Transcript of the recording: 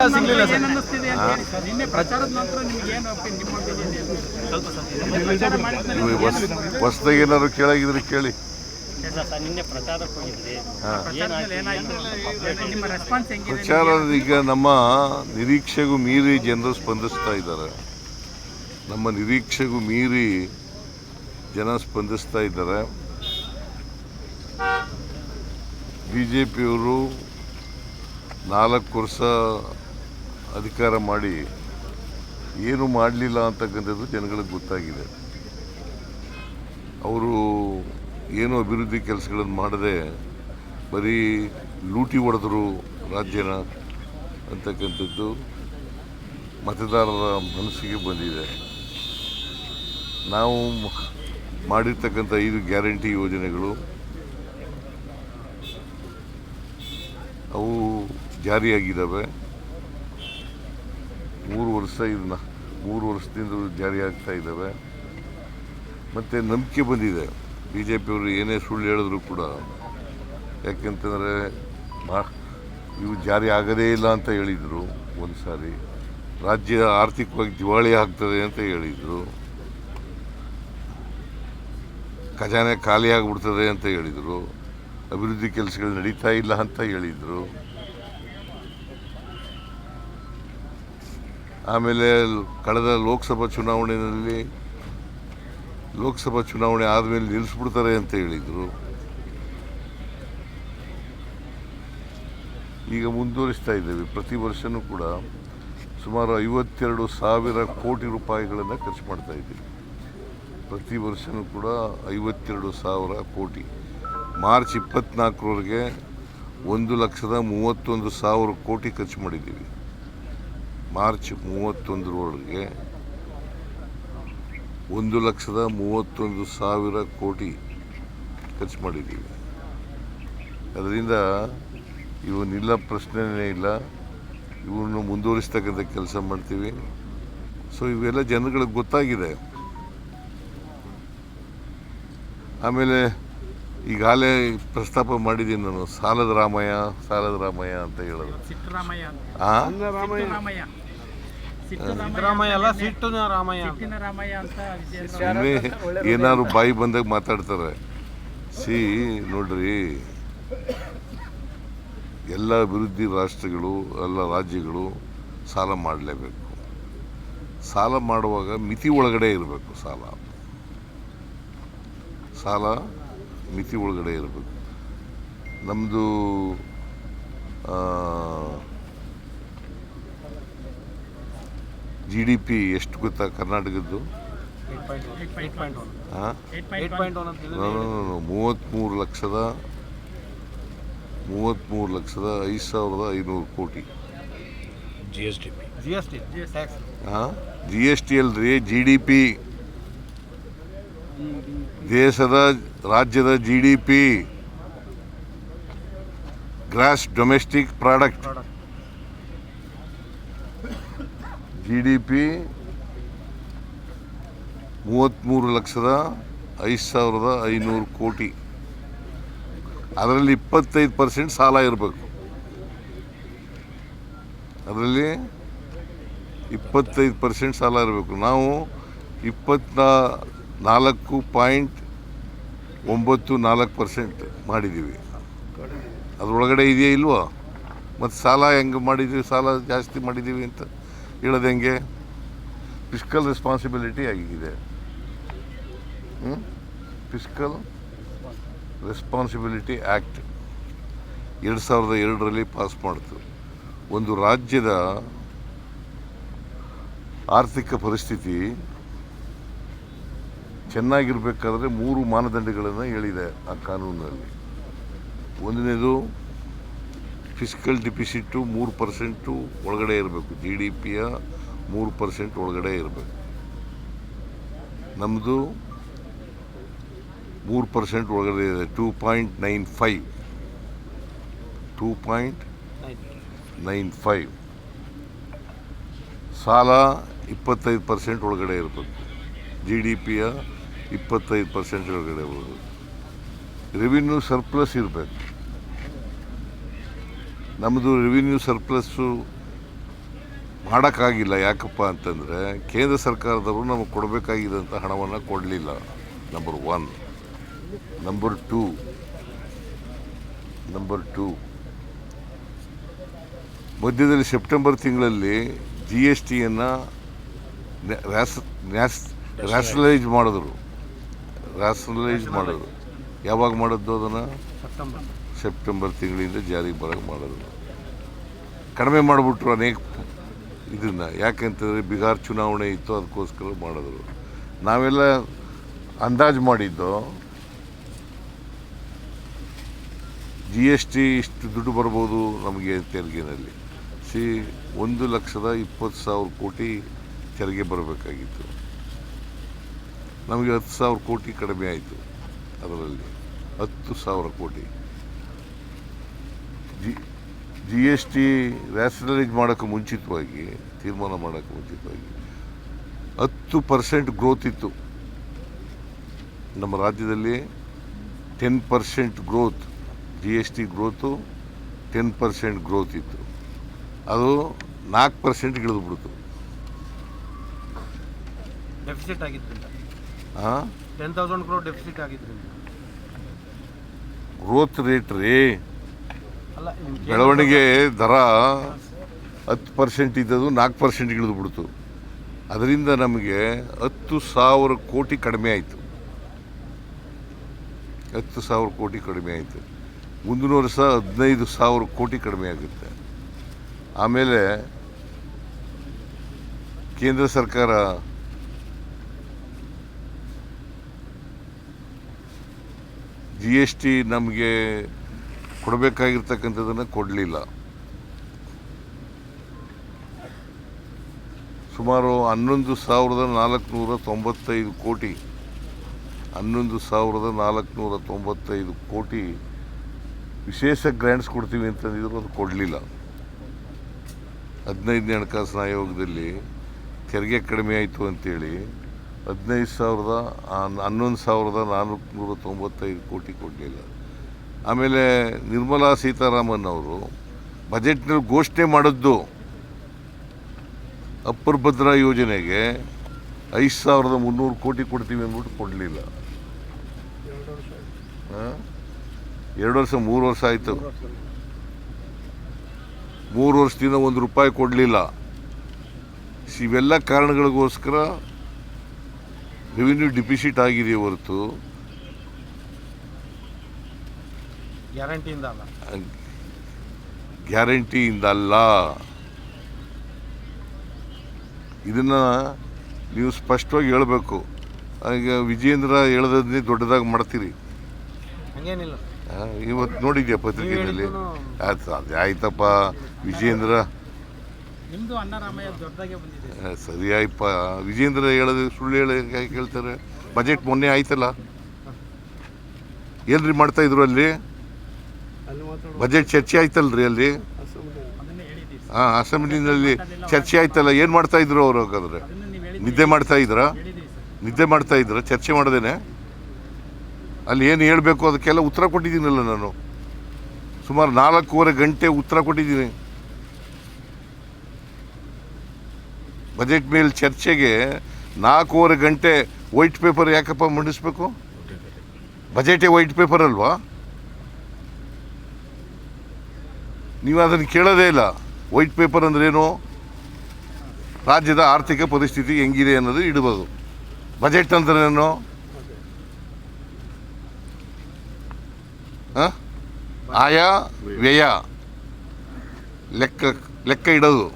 ಸಿಗ್ಲಿಲ್ಲ ಸರ್. ನಿನ್ನೆ ಪ್ರಚಾರದ ನಂತರ ನಿಮ್ಗೆ ಏನು ನಿಮ್ಮ opinion ಏನು? ಪ್ರಚಾರ ಮಾಡಿದ್ಮೇಲೆ ಹೊಸದಾಗಿ ಏನಾದ್ರು ಕೇಳಾಗಿದ್ರೆ ಕೇಳಿ. ನಿನ್ನೆ ಪ್ರಚಾರಕ್ಕೆ ಹೋಗಿದ್ರಿ, ಪ್ರಚಾರದಲ್ಲಿ ಏನಾಯ್ತು, ನಿಮ್ಮ ರೆಸ್ಪಾನ್ಸ್ ಹೆಂಗಿದೆ? ಪ್ರಚಾರ ಈಗ ನಮ್ಮ ನಿರೀಕ್ಷೆಗೂ ಮೀರಿ ಜನರು ಸ್ಪಂದಿಸ್ತಾ ಇದ್ದಾರೆ. ನಮ್ಮ ನಿರೀಕ್ಷೆಗೂ ಮೀರಿ ಜನ ಸ್ಪಂದಿಸ್ತಾ ಇದ್ದಾರೆ. BJPಯವರು 4 ವರ್ಷ ಅಧಿಕಾರ ಮಾಡಿ ಏನು ಮಾಡಲಿಲ್ಲ ಅಂತಕ್ಕಂಥದ್ದು ಜನಗಳಿಗೆ ಗೊತ್ತಾಗಿದೆ. ಅವರು ಏನು ಅಭಿವೃದ್ಧಿ ಕೆಲಸಗಳನ್ನು ಮಾಡದೆ ಬರೀ ಲೂಟಿ ಹೊಡೆದ್ರು ರಾಜ್ಯನ ಅಂತಕ್ಕಂಥದ್ದು ಮತದಾರರ ಮನಸ್ಸಿಗೆ ಬಂದಿದೆ. ನಾವು ಮಾಡಿರ್ತಕ್ಕಂಥ 5 ಗ್ಯಾರಂಟಿ ಯೋಜನೆಗಳು ಅವು ಜಾರಿಯಾಗಿದ್ದಾವೆ. 3 ವರ್ಷದಿಂದ ಜಾರಿಯಾಗ್ತಾ ಇದ್ದಾವೆ. ಮತ್ತು ನಂಬಿಕೆ ಬಂದಿದೆ. BJPಯವರು ಏನೇ ಸುಳ್ಳು ಹೇಳಿದ್ರು ಕೂಡ, ಯಾಕೆಂತಂದರೆ ಇವು ಜಾರಿ ಆಗೋದೇ ಇಲ್ಲ ಅಂತ ಹೇಳಿದರು. ಒಂದು ಸಾರಿ ರಾಜ್ಯ ಆರ್ಥಿಕವಾಗಿ ದಿವಾಳಿ ಆಗ್ತದೆ ಅಂತ ಹೇಳಿದರು. ಖಜಾನೆ ಖಾಲಿ ಆಗಿಬಿಡ್ತದೆ ಅಂತ ಹೇಳಿದರು. ಅಭಿವೃದ್ಧಿ ಕೆಲಸಗಳು ನಡೀತಾ ಇಲ್ಲ ಅಂತ ಹೇಳಿದರು. ಆಮೇಲೆ ಕಳೆದ ಲೋಕಸಭಾ ಚುನಾವಣೆ ಆದಮೇಲೆ ನಿಲ್ಲಿಸ್ಬಿಡ್ತಾರೆ ಅಂತ ಹೇಳಿದರು. ಈಗ ಮುಂದುವರಿಸ್ತಾ ಇದ್ದೇವೆ. ಪ್ರತಿ ವರ್ಷವೂ ಕೂಡ ಸುಮಾರು 52,000 ಕೋಟಿ ರೂಪಾಯಿಗಳನ್ನು ಖರ್ಚು ಮಾಡ್ತಾ ಇದ್ದೀವಿ. ಪ್ರತಿ ವರ್ಷವೂ ಕೂಡ 52,000 ಕೋಟಿ. ಮಾರ್ಚ್ 24ರವರೆಗೆ 1,31,000 ಕೋಟಿ ಖರ್ಚು ಮಾಡಿದ್ದೀವಿ. ಮಾರ್ಚ್ 31ರವರೆಗೆ 1,31,000 ಕೋಟಿ ಖರ್ಚು ಮಾಡಿದ್ದೀವಿ. ಅದರಿಂದ ಇವನ್ನೆಲ್ಲ ಪ್ರಶ್ನೆನೇ ಇಲ್ಲ. ಇವನ್ನು ಮುಂದುವರಿಸ್ತಕ್ಕಂಥ ಕೆಲಸ ಮಾಡ್ತೀವಿ. ಸೊ ಇವೆಲ್ಲ ಜನಗಳಿಗೆ ಗೊತ್ತಾಗಿದೆ. ಆಮೇಲೆ ಈಗಾಗಲೇ ಪ್ರಸ್ತಾಪ ಮಾಡಿದ್ದೀನಿ ನಾನು, ಸಾಲದ ರಾಮಯ್ಯ ಅಂತ ಹೇಳೋದು. ಏನಾದ್ರು ಬಾಯಿ ಬಂದಾಗ ಮಾತಾಡ್ತಾರೆ. ನೋಡ್ರಿ, ಎಲ್ಲ ಅಭಿವೃದ್ಧಿ ರಾಷ್ಟ್ರಗಳು, ಎಲ್ಲ ರಾಜ್ಯಗಳು ಸಾಲ ಮಾಡಲೇಬೇಕು. ಸಾಲ ಮಾಡುವಾಗ ಮಿತಿ ಒಳಗಡೆ ಇರಬೇಕು. ಸಾಲ ಮಿತಿ ಒಳಗಡೆ ಇರಬೇಕು. ನಮ್ಮದು GDP ಎಷ್ಟು ಗೊತ್ತಾ ಕರ್ನಾಟಕದ್ದು? 33,05,500 ಕೋಟಿ. GST ಅಲ್ರಿ, GDP. ರಾಜ್ಯದ GDP, gross domestic product. GDP 33,05,500 ಕೋಟಿ. ಅದರಲ್ಲಿ 25% ಸಾಲ ಇರಬೇಕು. ಅದರಲ್ಲಿ 25% ಸಾಲ ಇರಬೇಕು. ನಾವು 24.94% ಮಾಡಿದ್ದೀವಿ. ಅದರೊಳಗಡೆ ಇದೆಯಾ ಇಲ್ವೋ? ಮತ್ತು ಸಾಲ ಹೆಂಗೆ ಮಾಡಿದ್ದೀವಿ, ಸಾಲ ಜಾಸ್ತಿ ಮಾಡಿದ್ದೀವಿ ಅಂತ ಹೇಳೋದು ಹೆಂಗೆ? ಫಿಸ್ಕಲ್ ರೆಸ್ಪಾನ್ಸಿಬಿಲಿಟಿ ಆಗಿದೆ. ಫಿಸ್ಕಲ್ ರೆಸ್ಪಾನ್ಸಿಬಿಲಿಟಿ ಆ್ಯಕ್ಟ್ 2002ರಲ್ಲಿ ಪಾಸ್ ಮಾಡ್ತು. ಒಂದು ರಾಜ್ಯದ ಆರ್ಥಿಕ ಪರಿಸ್ಥಿತಿ ಚೆನ್ನಾಗಿರ್ಬೇಕಾದ್ರೆ 3 ಮಾನದಂಡಗಳನ್ನು ಹೇಳಿದೆ ಆ ಕಾನೂನಿನಲ್ಲಿ. ಒಂದನೇದು ಫಿಸ್ಕಲ್ ಡಿಫಿಸಿಟ್ಟು 3% ಒಳಗಡೆ ಇರಬೇಕು. GDPಯ 3% ಒಳಗಡೆ ಇರಬೇಕು. ನಮ್ಮದು 3% ಒಳಗಡೆ ಇದೆ. 2.95. ಸಾಲ 25% ಒಳಗಡೆ ಇರಬೇಕು. GDPಯ 25% ಒಳಗಡೆ ಇರಬೇಕು. ರೆವಿನ್ಯೂ ಸರ್ಪ್ಲಸ್ ಇರಬೇಕು. ನಮ್ಮದು ರೆವಿನ್ಯೂ ಸರ್ಪ್ಲಸ್ಸು ಮಾಡೋಕ್ಕಾಗಿಲ್ಲ. ಯಾಕಪ್ಪ ಅಂತಂದರೆ ಕೇಂದ್ರ ಸರ್ಕಾರದವರು ನಮಗೆ ಕೊಡಬೇಕಾಗಿದ್ದಂಥ ಹಣವನ್ನು ಕೊಡಲಿಲ್ಲ. ನಂಬರ್ 1. ನಂಬರ್ 2 ಮಧ್ಯದಲ್ಲಿ ಸೆಪ್ಟೆಂಬರ್ ತಿಂಗಳಲ್ಲಿ GSTಯನ್ನು ರ್ಯಾಷನಲೈಸ್ ಮಾಡಿದ್ರು. ಯಾವಾಗ ಮಾಡಿದ್ದು ಅದನ್ನು? ಸೆಪ್ಟೆಂಬರ್ ತಿಂಗಳಿಂದ ಜಾರಿಗೆ ಬರೋಕ್ಕೆ ಮಾಡಿದ್ರು. ಕಡಿಮೆ ಮಾಡಿಬಿಟ್ರು ಅನೇಕ ಇದನ್ನು. ಯಾಕೆಂತಂದರೆ ಬಿಹಾರ್ ಚುನಾವಣೆ ಇತ್ತು, ಅದಕ್ಕೋಸ್ಕರ ಮಾಡಿದ್ರು. ನಾವೆಲ್ಲ ಅಂದಾಜು ಮಾಡಿದ್ದು GST ಇಷ್ಟು ದುಡ್ಡು ಬರ್ಬೋದು ನಮಗೆ ತೆರಿಗೆನಲ್ಲಿ. 1,20,000 ಕೋಟಿ ತೆರಿಗೆ ಬರಬೇಕಾಗಿತ್ತು. ನಮಗೆ 10,000 ಕೋಟಿ ಕಡಿಮೆ ಆಯಿತು. ಅದರಲ್ಲಿ 10,000 ಕೋಟಿ GST ರ್ಯಾಷನಲೈಸ್ ಮಾಡೋಕ್ಕೆ ಮುಂಚಿತವಾಗಿ, ತೀರ್ಮಾನ ಮಾಡೋಕ್ಕೆ ಮುಂಚಿತವಾಗಿ 10% ಗ್ರೋತ್ ಇತ್ತು ನಮ್ಮ ರಾಜ್ಯದಲ್ಲಿ. 10% ಗ್ರೋತ್, GST ಗ್ರೋತು 10% ಗ್ರೋತ್ ಇತ್ತು. ಅದು 4% ಇಳಿದುಬಿಡ್ತು. ಡೆಫಿಸಿಟ್ ಆಗಿದ್ದರಿಂದ 10,000 crore ಡೆಫಿಸಿಟ್ ಆಗಿದ್ದರಿಂದ ಗ್ರೋತ್ ರೇಟ್ ರೀ, ಅಲ್ಲ ಬೆಳವಣಿಗೆ ದರ 10% ಇದ್ದದು 4% ಇಳಿದುಬಿಡ್ತು. ಅದರಿಂದ ನಮಗೆ 10,000 ಕೋಟಿ ಕಡಿಮೆ ಆಯಿತು. 10,000 ಕೋಟಿ ಕಡಿಮೆ ಆಯಿತು. ಮುಂದಿನ ವರ್ಷ 15,000 ಕೋಟಿ ಕಡಿಮೆ ಆಗುತ್ತೆ. ಆಮೇಲೆ ಕೇಂದ್ರ ಸರ್ಕಾರ GST ನಮಗೆ ಕೊಡಬೇಕಾಗಿರ್ತಕ್ಕಂಥದ್ದನ್ನು ಕೊಡಲಿಲ್ಲ. ಸುಮಾರು 11,495 ಕೋಟಿ 11,495 ಕೋಟಿ ವಿಶೇಷ ಗ್ರ್ಯಾಂಟ್ಸ್ ಕೊಡ್ತೀವಿ ಅಂತಂದಿದ್ರು, ಅದು ಕೊಡಲಿಲ್ಲ. 15ನೇ ಹಣಕಾಸಿನ ಆಯೋಗದಲ್ಲಿ ತೆರಿಗೆ ಕಡಿಮೆ ಆಯಿತು ಅಂತೇಳಿ 11,495 ಕೋಟಿ ಕೊಡಲಿಲ್ಲ. ಆಮೇಲೆ ನಿರ್ಮಲಾ ಸೀತಾರಾಮನ್ ಅವರು ಬಜೆಟ್ನಲ್ಲಿ ಘೋಷಣೆ ಮಾಡಿದ್ದು ಅಪ್ಪರ್ ಭದ್ರಾ ಯೋಜನೆಗೆ 5,300 ಕೋಟಿ ಕೊಡ್ತೀವಿ ಅಂದ್ಬಿಟ್ಟು ಕೊಡಲಿಲ್ಲ. 3 ವರ್ಷ ಆಯಿತು. 3 ವರ್ಷದಿಂದ ₹1 ಕೊಡಲಿಲ್ಲ. ಇವೆಲ್ಲ ಕಾರಣಗಳಿಗೋಸ್ಕರ ರೆವಿನ್ಯೂ ಡಿಫಿಸಿಟ್ ಆಗಿದೆ ಹೊರತು ಗ್ಯಾರಂಟಿಯಿಂದ ಅಲ್ಲ. ಇದನ್ನು ನೀವು ಸ್ಪಷ್ಟವಾಗಿ ಹೇಳಬೇಕು. ಈಗ ವಿಜೇಂದ್ರ ಹೇಳೋದನ್ನೇ ದೊಡ್ಡದಾಗಿ ಮಾಡ್ತೀರಿ. ಹಂಗೇನಿಲ್ಲ. ಇವತ್ತು ನೋಡಿದ್ಯಾ ಪತ್ರಿಕೆಯಲ್ಲಿ? ಆಯ್ತಪ್ಪ, ವಿಜೇಂದ್ರ ನಿಮ್ದು ಅನ್ನರಾಮಯ್ಯ ದೊಡ್ಡದಾಗೆ ಬಂದಿದೆ. ಸರಿ ಆಯ್ಪ. ವಿಜೇಂದ್ರ ಹೇಳೋದು ಸುಳ್ಳು ಹೇಳಿ ಕೇಳ್ತಾರೆ. ಬಜೆಟ್ ಮೊನ್ನೆ ಆಯ್ತಲ್ಲ, ಏನ್ರಿ ಮಾಡ್ತಾ ಇದ್ರು ಅಲ್ಲಿ? ಬಜೆಟ್ ಚರ್ಚೆ ಆಯ್ತಲ್ರಿ ಅಲ್ಲಿ? ಅಸೆಂಬ್ಲಿನಲ್ಲಿ ಚರ್ಚೆ ಆಯ್ತಲ್ಲ, ಏನು ಮಾಡ್ತಾ ಇದ್ರು ಅವರು? ಹಾಗಾದ್ರೆ ನಿದ್ದೆ ಮಾಡ್ತಾ ಇದ್ರ? ಚರ್ಚೆ ಮಾಡದೇನೆ ಅಲ್ಲಿ ಏನು ಹೇಳಬೇಕು ಅದಕ್ಕೆಲ್ಲ ಉತ್ತರ ಕೊಟ್ಟಿದ್ದೀನಲ್ಲ ನಾನು. ಸುಮಾರು 4.5 ಗಂಟೆ ಉತ್ತರ ಕೊಟ್ಟಿದ್ದೀನಿ. ಬಜೆಟ್ ಮೇಲೆ ಚರ್ಚೆಗೆ 4.5 ಗಂಟೆ ವೈಟ್ ಪೇಪರ್ ಯಾಕಪ್ಪ ಮಂಡಿಸ್ಬೇಕು? ಬಜೆಟೇ ವೈಟ್ ಪೇಪರ್ ಅಲ್ವಾ? ನೀವು ಅದನ್ನು ಕೇಳೋದೇ ಇಲ್ಲ. ವೈಟ್ ಪೇಪರ್ ಅಂದ್ರೇನು? ರಾಜ್ಯದ ಆರ್ಥಿಕ ಪರಿಸ್ಥಿತಿ ಹೆಂಗಿದೆ ಅನ್ನೋದು ಇಡಬಹುದು. ಬಜೆಟ್ ಅಂದ್ರೇನು? ಆಯಾ ವ್ಯಯ ಲೆಕ್ಕ ಇಡೋದು.